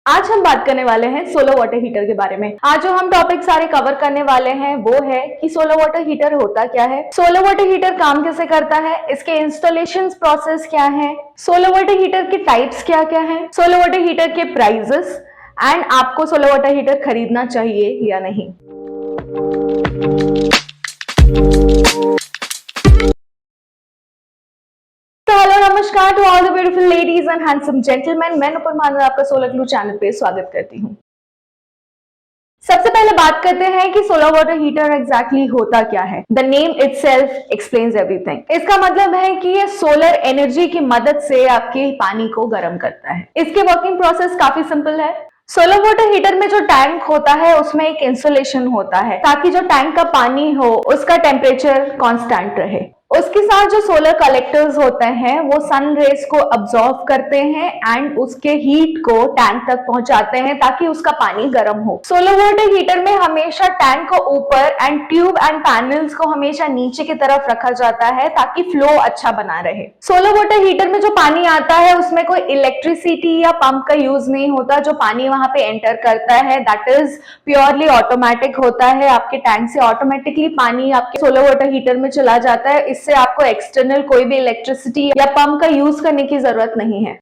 आज हम बात करने वाले हैं सोलर वाटर हीटर के बारे में। आज जो हम टॉपिक सारे कवर करने वाले हैं वो है कि सोलर वाटर हीटर होता क्या है, सोलर वाटर हीटर काम कैसे करता है, इसके इंस्टॉलेशन प्रोसेस क्या है, सोलर वाटर हीटर के टाइप्स क्या क्या है, सोलर वाटर हीटर के प्राइजेस एंड आपको सोलर वाटर हीटर खरीदना चाहिए या नहीं। नमस्कार to all the beautiful ladies and handsome gentleman, मैं नुपुर मानव आपका सोलर ग्लू चैनल पे स्वागत करती हूँ। सबसे पहले बात करते हैं कि सोलर वाटर हीटर एग्जैक्टली होता क्या है। The name itself explains everything. इसका मतलब है कि ये सोलर एनर्जी की मदद से आपके पानी को गर्म करता है। इसकी वर्किंग प्रोसेस काफी सिंपल है। सोलर वाटर हीटर में जो टैंक होता है उसमें एक इंसुलेशन होता है ताकि जो टैंक का पानी हो उसका टेम्परेचर कांस्टेंट रहे। उसके साथ जो सोलर कलेक्टर्स होते हैं वो सन रेज को अब्सॉर्ब करते हैं एंड उसके हीट को टैंक तक पहुंचाते हैं ताकि उसका पानी गर्म हो। सोलर वाटर हीटर में हमेशा टैंक को ऊपर एंड ट्यूब एंड पैनल्स को हमेशा नीचे की तरफ रखा जाता है ताकि फ्लो अच्छा बना रहे। सोलर वाटर हीटर में जो पानी आता है उसमें कोई इलेक्ट्रिसिटी या पंप का यूज नहीं होता। जो पानी वहां पे एंटर करता है दैट इज प्योरली ऑटोमेटिक होता है। आपके टैंक से ऑटोमेटिकली पानी आपके सोलर वाटर हीटर में चला जाता है। इससे आपको एक्सटर्नल कोई भी इलेक्ट्रिसिटी या पंप का यूज करने की जरूरत नहीं है।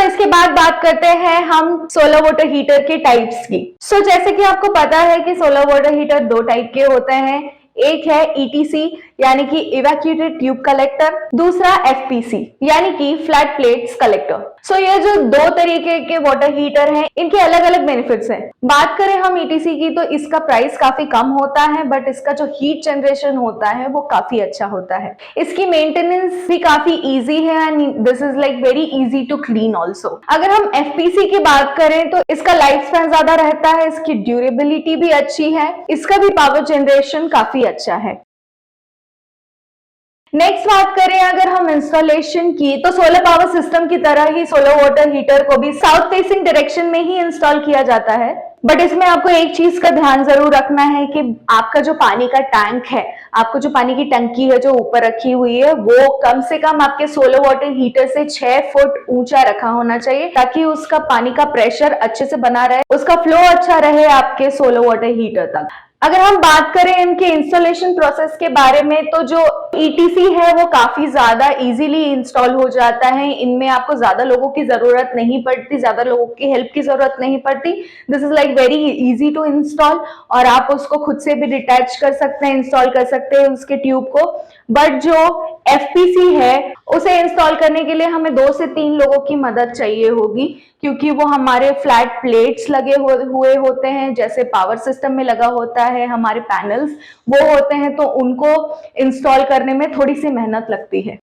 इसके बाद बात करते हैं हम सोलर वाटर हीटर के टाइप्स की। जैसे कि आपको पता है कि सोलर वाटर हीटर दो टाइप के होते हैं। एक है ETC यानी कि इवैक्यूएटेड ट्यूब कलेक्टर, दूसरा FPC यानी कि फ्लैट प्लेट्स कलेक्टर। ये जो दो तरीके के वाटर हीटर हैं इनके अलग अलग बेनिफिट्स हैं। बात करें हम ETC की तो इसका प्राइस काफी कम होता है बट इसका जो हीट जनरेशन होता है वो काफी अच्छा होता है। इसकी मेंटेनेंस भी काफी इजी है and this is like very easy to clean also. अगर हम FPC की बात करें तो इसका लाइफ स्पैन ज्यादा रहता है, इसकी ड्यूरेबिलिटी भी अच्छी है, इसका भी पावर जनरेशन काफी अच्छा है। नेक्स्ट बात करें अगर हम इंस्टॉलेशन की तो सोलर पावर सिस्टम की तरह ही सोलर वाटर हीटर को भी साउथ फेसिंग डायरेक्शन में ही इंस्टॉल किया जाता है। बट इसमें आपको एक चीज का ध्यान जरूर रखना है कि आपका जो पानी का टैंक है, आपको जो पानी की टंकी है जो ऊपर रखी हुई है वो कम से कम आपके सोलर वाटर हीटर से 6 फुट ऊंचा रखा होना चाहिए ताकि उसका पानी का प्रेशर अच्छे से बना रहे, उसका फ्लो अच्छा रहे आपके सोलर वाटर हीटर तक। अगर हम बात करें इनके इंस्टॉलेशन प्रोसेस के बारे में तो जो ETC है वो काफी ज्यादा इजीली इंस्टॉल हो जाता है। इनमें आपको ज्यादा लोगों की जरूरत नहीं पड़ती, ज्यादा लोगों की हेल्प की जरूरत नहीं पड़ती। This is like very easy to install और आप उसको खुद से भी डिटैच कर सकते हैं, इंस्टॉल कर सकते हैं उसके ट्यूब को। बट जो FPC है उसे इंस्टॉल करने के लिए हमें 2 से 3 लोगों की मदद चाहिए होगी क्योंकि वो हमारे फ्लैट प्लेट्स लगे हुए होते हैं जैसे पावर सिस्टम में लगा होता है, हमारे पैनल्स वो होते हैं, तो उनको इंस्टॉल करने में थोड़ी सी मेहनत लगती है।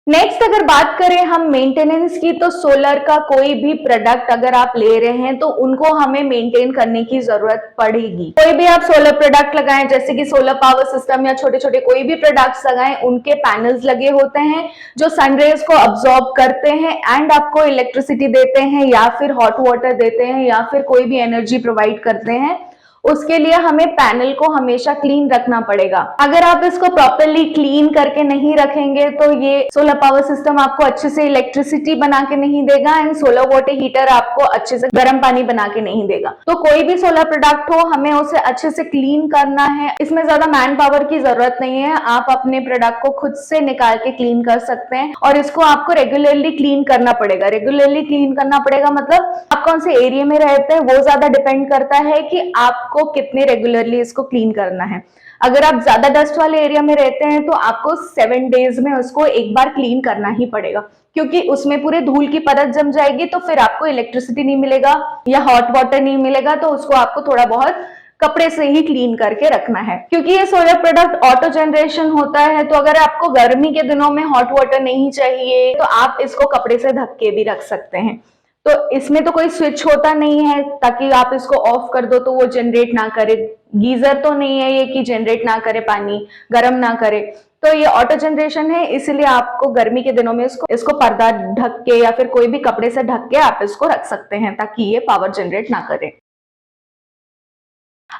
नेक्स्ट अगर बात करें हम मेंटेनेंस की तो सोलर का कोई भी प्रोडक्ट अगर आप ले रहे हैं तो उनको हमें मेंटेन करने की जरूरत पड़ेगी। कोई भी आप सोलर प्रोडक्ट लगाएं जैसे कि सोलर पावर सिस्टम या छोटे छोटे कोई भी प्रोडक्ट्स लगाएं, उनके पैनल्स लगे होते हैं जो सनरेज को अब्सॉर्ब करते हैं एंड आपको इलेक्ट्रिसिटी देते हैं या फिर हॉट वाटर देते हैं या फिर कोई भी एनर्जी प्रोवाइड करते हैं। उसके लिए हमें पैनल को हमेशा क्लीन रखना पड़ेगा। अगर आप इसको प्रॉपरली क्लीन करके नहीं रखेंगे तो ये सोलर पावर सिस्टम आपको अच्छे से इलेक्ट्रिसिटी बना के नहीं देगा एंड सोलर वाटर हीटर आपको अच्छे से गर्म पानी बना के नहीं देगा। तो कोई भी सोलर प्रोडक्ट हो हमें उसे अच्छे से क्लीन करना है। इसमें ज्यादा मैन पावर की जरूरत नहीं है, आप अपने प्रोडक्ट को खुद से निकाल के क्लीन कर सकते हैं और इसको आपको रेगुलरली क्लीन करना पड़ेगा। रेगुलरली क्लीन करना पड़ेगा मतलब आप कौन से एरिया में रहते हैं वो ज्यादा डिपेंड करता है कि आप को कितने रेगुलरली इसको क्लीन करना है। अगर आप ज्यादा डस्ट वाले एरिया में रहते हैं तो आपको 7 डेज में उसको एक बार क्लीन करना ही पड़ेगा क्योंकि उसमें पूरे धूल की परत जम जाएगी तो फिर आपको इलेक्ट्रिसिटी नहीं मिलेगा या हॉट वाटर नहीं मिलेगा, तो उसको आपको थोड़ा बहुत कपड़े से ही क्लीन करके रखना है। क्योंकि ये सोलर प्रोडक्ट ऑटो जनरेशन होता है तो अगर आपको गर्मी के दिनों में हॉट वाटर नहीं चाहिए तो आप इसको कपड़े से ढक के भी रख सकते हैं। तो इसमें तो कोई स्विच होता नहीं है ताकि आप इसको ऑफ कर दो तो वो जनरेट ना करे। गीजर तो नहीं है ये कि जनरेट ना करे, पानी गर्म ना करे। तो ये ऑटो जनरेशन है, इसलिए आपको गर्मी के दिनों में इसको पर्दा ढक के या फिर कोई भी कपड़े से ढक के आप इसको रख सकते हैं ताकि ये पावर जनरेट ना करे।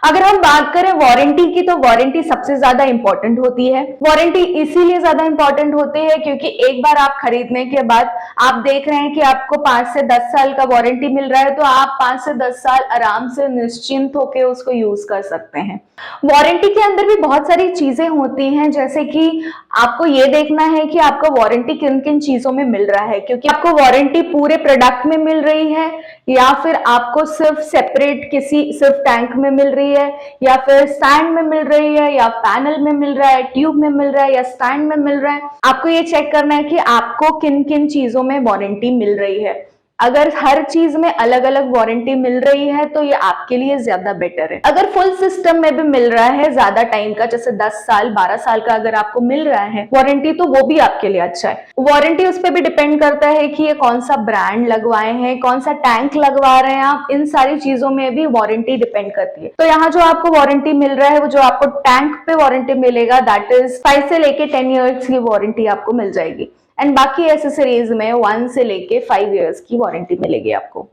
अगर हम बात करें वारंटी की, तो वारंटी सबसे ज्यादा इंपॉर्टेंट होती है। वारंटी इसीलिए ज्यादा इंपॉर्टेंट होती है क्योंकि एक बार आप खरीदने के बाद आप देख रहे हैं कि आपको 5 से 10 साल का वारंटी मिल रहा है, तो आप 5 से 10 साल आराम से निश्चिंत होकर उसको यूज कर सकते हैं। वारंटी के अंदर भी बहुत सारी चीजें होती हैं, जैसे कि आपको ये देखना है कि आपका वारंटी किन किन चीजों में मिल रहा है, क्योंकि आपको वारंटी पूरे प्रोडक्ट में मिल रही है या फिर आपको सिर्फ सेपरेट किसी सिर्फ टैंक में मिल रही है, या फिर स्टैंड में मिल रही है, या पैनल में मिल रहा है, ट्यूब में मिल रहा है, या स्टैंड में मिल रहा है। आपको ये चेक करना है कि आपको किन किन चीजों में वारंटी मिल रही है। अगर हर चीज में अलग अलग वारंटी मिल रही है तो ये आपके लिए ज्यादा बेटर है। अगर फुल सिस्टम में भी मिल रहा है ज्यादा टाइम का, जैसे 10 साल 12 साल का अगर आपको मिल रहा है वारंटी, तो वो भी आपके लिए अच्छा है। वारंटी उस पर भी डिपेंड करता है कि ये कौन सा ब्रांड लगवाए हैं, कौन सा टैंक लगवा रहे हैं आप, इन सारी चीजों में भी वारंटी डिपेंड करती है। तो यहाँ जो आपको वारंटी मिल रहा है, वो जो आपको टैंक पे वारंटी मिलेगा, दैट इज 5 से लेके 10 ईयर्स की वारंटी आपको मिल जाएगी। एंड बाकी एसेसरीज में 1 से लेके 5 इयर्स की वारंटी मिलेगी आपको।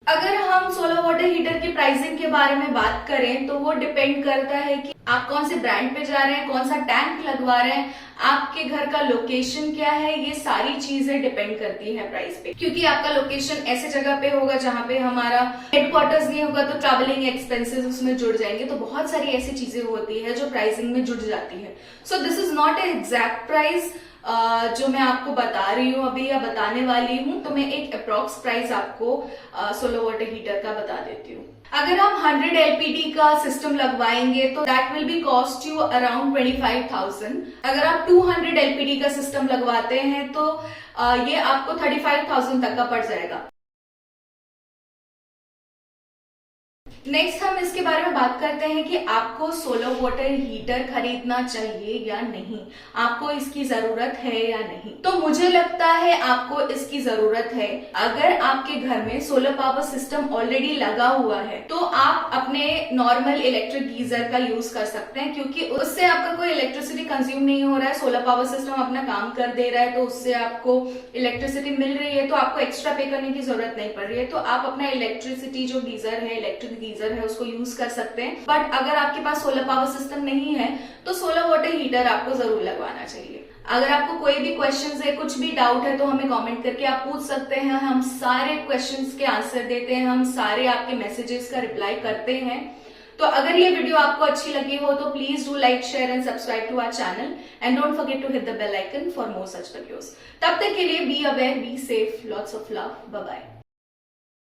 अगर हम सोलर वाटर हीटर की प्राइसिंग के बारे में बात करें तो वो डिपेंड करता है कि आप कौन से ब्रांड पे जा रहे हैं, कौन सा टैंक लगवा रहे हैं, आपके घर का लोकेशन क्या है, ये सारी चीजें डिपेंड करती है प्राइस पे। क्योंकि आपका लोकेशन ऐसे जगह पे होगा जहां पे हमारा हेडक्वार्टर्स नहीं होगा तो ट्रैवलिंग एक्सपेंसेस उसमें जुड़ जाएंगे, तो बहुत सारी ऐसी चीजें होती है जो प्राइसिंग में जुड़ जाती है। So this is not a exact price जो मैं आपको बता रही हूँ अभी या बताने वाली हूँ, तो मैं एक अप्रॉक्स प्राइस आपको सोलर वाटर हीटर का बता देती हूँ। अगर हम 100 एलपीडी का सिस्टम लगवाएंगे तो that will be cost you around 25,000। अगर आप 200 एलपीडी का सिस्टम लगवाते हैं तो ये आपको 35,000 तक का पड़ जाएगा। नेक्स्ट हम इसके बारे में बात करते हैं कि आपको सोलर वाटर हीटर खरीदना चाहिए या नहीं, आपको इसकी जरूरत है या नहीं। तो मुझे लगता है आपको इसकी जरूरत है। अगर आपके घर में सोलर पावर सिस्टम ऑलरेडी लगा हुआ है तो आप अपने नॉर्मल इलेक्ट्रिक गीजर का यूज कर सकते हैं, क्योंकि उससे आपका कोई इलेक्ट्रिसिटी कंज्यूम नहीं हो रहा है। सोलर पावर सिस्टम अपना काम कर दे रहा है तो उससे आपको इलेक्ट्रिसिटी मिल रही है, तो आपको एक्स्ट्रा पे करने की जरूरत नहीं पड़ रही है। तो आप अपना इलेक्ट्रिसिटी जो गीजर है, इलेक्ट्रिक गीजर है, उसको यूज कर सकते हैं। बट अगर आपके पास सोलर पावर सिस्टम नहीं है तो सोलर वाटर हीटर आपको जरूर लगवाना चाहिए। अगर आपको कोई भी क्वेश्चंस है, कुछ भी डाउट है, तो हमें कमेंट करके आप पूछ सकते हैं। हम सारे क्वेश्चंस के आंसर देते हैं, हम सारे आपके मैसेजेस का रिप्लाई करते हैं। तो अगर ये वीडियो आपको अच्छी लगी हो तो please do like, share and subscribe to our channel and don't forget to hit the bell icon for more such videos. तब तक के लिए be aware, be safe, lots of love, bye bye.